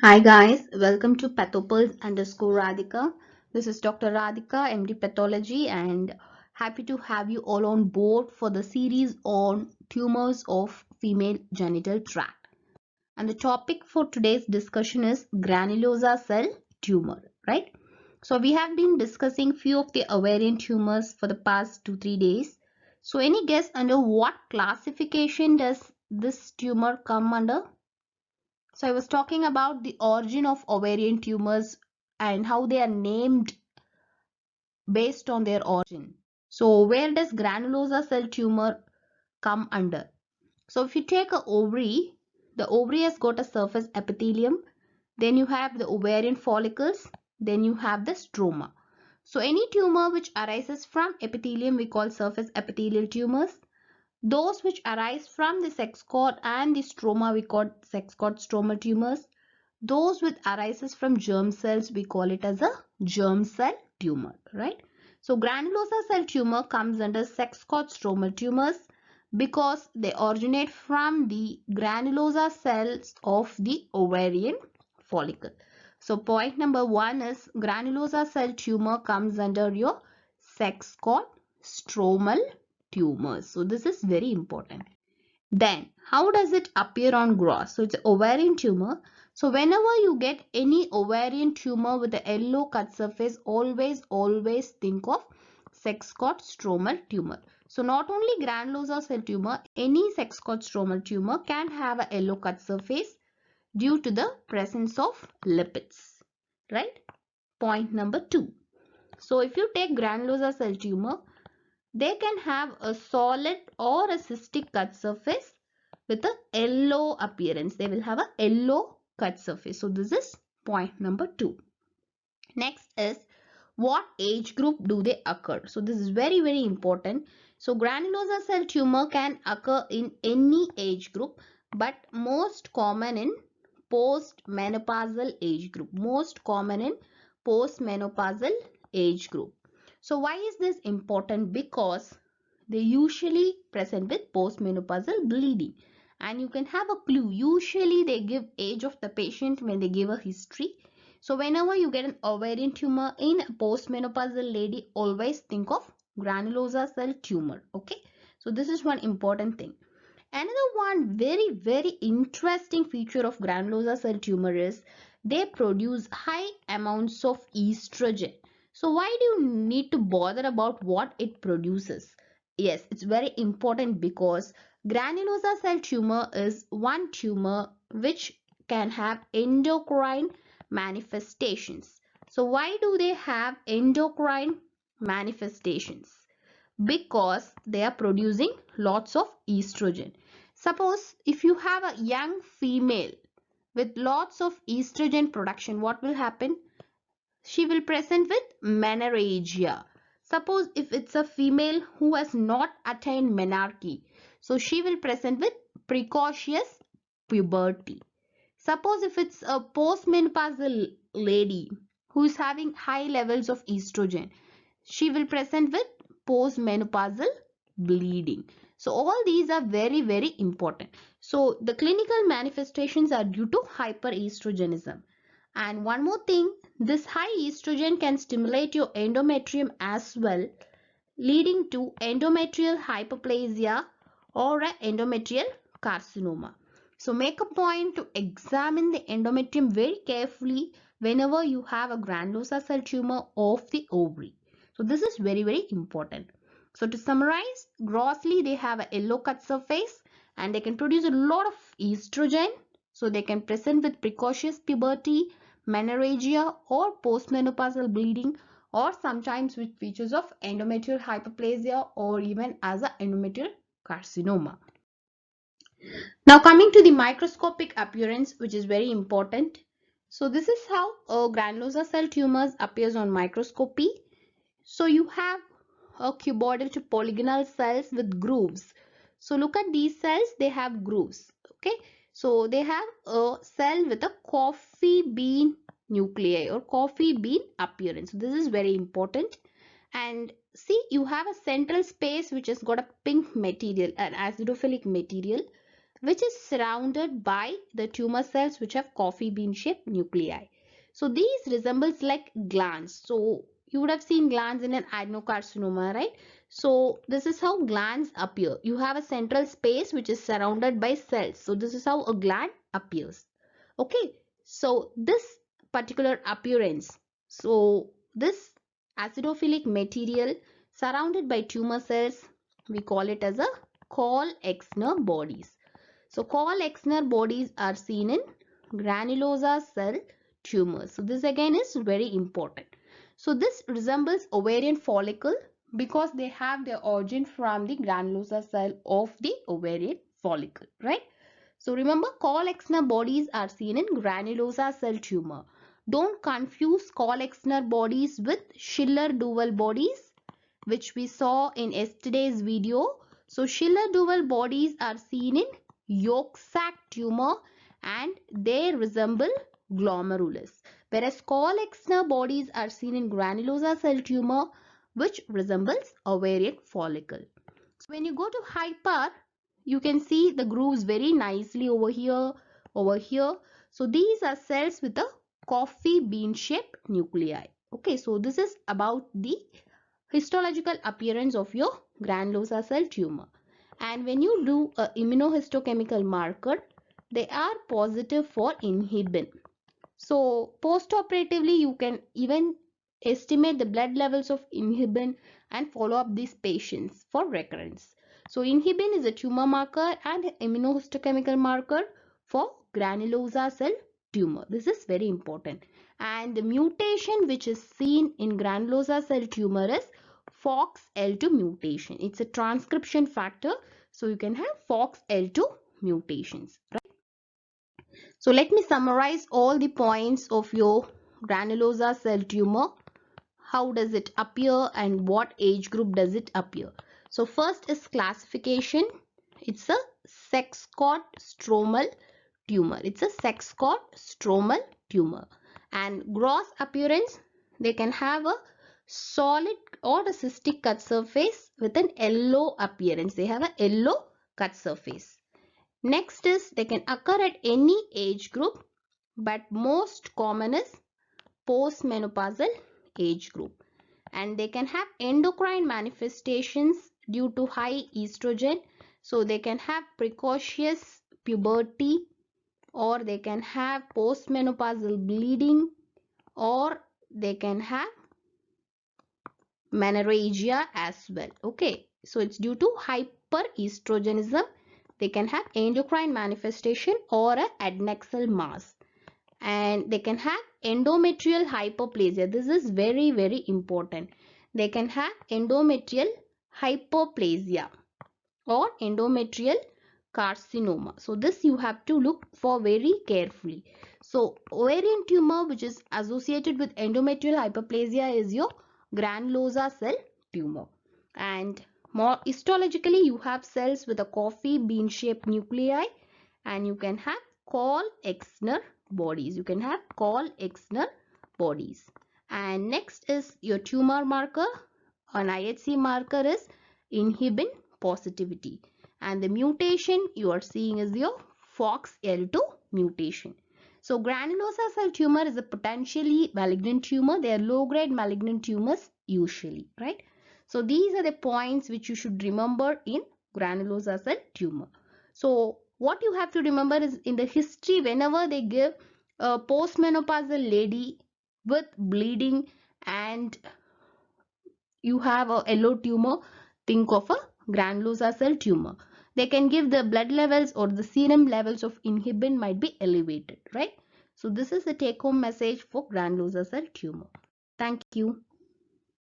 Hi guys, welcome to Pathopulse_Radhika. This is Dr. Radhika, MD Pathology, and happy to have you all on board for the series on tumors of female genital tract. And the topic for today's discussion is granulosa cell tumor, right? So we have been discussing few of the ovarian tumors for the past 2-3 days. So any guess under what classification does this tumor come under? So I was talking about the origin of ovarian tumors and how they are named based on their origin. So where does granulosa cell tumor come under? So if you take a ovary, the ovary has got a surface epithelium, then you have the ovarian follicles, then you have the stroma. So any tumor which arises from epithelium we call surface epithelial tumors. Those which arise from the sex cord and the stroma we call sex cord stromal tumors. Those with arises from germ cells, we call it as a germ cell tumor, right? So granulosa cell tumor comes under sex cord stromal tumors because they originate from the granulosa cells of the ovarian follicle. So point number one is granulosa cell tumor comes under your sex cord stromal tumors. So this is very important. Then, how does it appear on gross? So it's an ovarian tumor. So whenever you get any ovarian tumor with a yellow cut surface, always think of sex cord stromal tumor. So not only granulosa cell tumor, any sex cord stromal tumor can have a yellow cut surface due to the presence of lipids, right? Point number two. So if you take granulosa cell tumor, they can have a solid or a cystic cut surface with a yellow appearance. They will have a yellow cut surface. So this is point number two. Next is what age group do they occur? So this is very important. So granulosa cell tumor can occur in any age group, but most common in postmenopausal age group. Most common in postmenopausal age group. So why is this important? Because they usually present with postmenopausal bleeding, and you can have a clue. Usually they give age of the patient when they give a history. So whenever you get an ovarian tumor in a postmenopausal lady, always think of granulosa cell tumor. Okay, so this is one important thing. Another one very interesting feature of granulosa cell tumor is they produce high amounts of estrogen. So why do you need to bother about what it produces? Yes, it's very important because granulosa cell tumor is one tumor which can have endocrine manifestations. So why do they have endocrine manifestations? Because they are producing lots of estrogen. Suppose if you have a young female with lots of estrogen production, what will happen? She will present with menorrhagia. Suppose if it's a female who has not attained menarche, so she will present with precocious puberty. Suppose if it's a postmenopausal lady who is having high levels of estrogen, she will present with postmenopausal bleeding. So all these are very important. So the clinical manifestations are due to hyperestrogenism. And one more thing, this high estrogen can stimulate your endometrium as well, leading to endometrial hyperplasia or a endometrial carcinoma. So make a point to examine the endometrium very carefully whenever you have a granulosa cell tumor of the ovary. So this is very important. So to summarize, grossly they have a yellow cut surface and they can produce a lot of estrogen. So they can present with precocious puberty, menorrhagia or postmenopausal bleeding, or sometimes with features of endometrial hyperplasia or even as a endometrial carcinoma. Now coming to the microscopic appearance, which is very important. So this is how granulosa cell tumors appears on microscopy. So you have a cuboidal to polygonal cells with grooves. So look at these cells, they have grooves. Okay, so they have a cell with a coffee bean nuclei or coffee bean appearance. So this is very important. And see, you have a central space which has got a pink material, an acidophilic material. which is surrounded by the tumor cells which have coffee bean shaped nuclei. So these resembles like glands. So you would have seen glands in an adenocarcinoma, right? So this is how glands appear. You have a central space which is surrounded by cells. So this is how a gland appears. Okay, so this particular appearance, so this acidophilic material surrounded by tumor cells, we call it as a Kohl-Exner bodies. So Kohl-Exner bodies are seen in granulosa cell tumors. So this again is very important. So this resembles ovarian follicle because they have their origin from the granulosa cell of the ovarian follicle, right? So remember, Kohl-Exner bodies are seen in granulosa cell tumor. Don't confuse Kohl-Exner bodies with Schiller-Duval bodies, which we saw in yesterday's video. So Schiller-Duval bodies are seen in yolk sac tumor and they resemble glomerulus, whereas Kohl-Exner bodies are seen in granulosa cell tumor, which resembles ovarian follicle. So when you go to hyper, you can see the grooves very nicely over here, over here. So these are cells with a coffee bean shaped nuclei. Okay, so this is about the histological appearance of your granulosa cell tumor. And when you do a immunohistochemical marker, they are positive for inhibin. So post-operatively, you can even estimate the blood levels of inhibin and follow up these patients for recurrence. So inhibin is a tumor marker and immunohistochemical marker for granulosa cell tumor. This is very important. And the mutation which is seen in granulosa cell tumor is FOXL2 mutation. It's a transcription factor. So you can have FOXL2 mutations, right? So let me summarize all the points of your granulosa cell tumor. How does it appear and what age group does it appear? So first is classification. It's a Sexcott stromal tumor. It's a Sexcott stromal tumor. And gross appearance, they can have a solid or a cystic cut surface with an yellow appearance. They have a yellow cut surface. Next is they can occur at any age group, but most common is postmenopausal age group. And they can have endocrine manifestations due to high estrogen. So they can have precocious puberty, or they can have postmenopausal bleeding, or they can have menorrhagia as well. Okay, so it's due to hyperestrogenism. They can have endocrine manifestation or a adnexal mass, and they can have endometrial hyperplasia. This is very, very important. They can have endometrial hyperplasia or endometrial carcinoma. So this you have to look for very carefully. So ovarian tumor which is associated with endometrial hyperplasia is your granulosa cell tumor. And more histologically, you have cells with a coffee bean shaped nuclei, and you can have Kohl-Exner bodies. You can have Kohl-Exner bodies. And next is your tumor marker. An IHC marker is inhibin positivity. And the mutation you are seeing is your FOXL2 mutation. So granulosa cell tumor is a potentially malignant tumor. They are low-grade malignant tumors usually, right? So these are the points which you should remember in granulosa cell tumor. So what you have to remember is in the history, whenever they give a postmenopausal lady with bleeding and you have a yellow tumor, think of a granulosa cell tumor. They can give the blood levels or the serum levels of inhibin might be elevated, right? So this is the take home message for granulosa cell tumor. Thank you.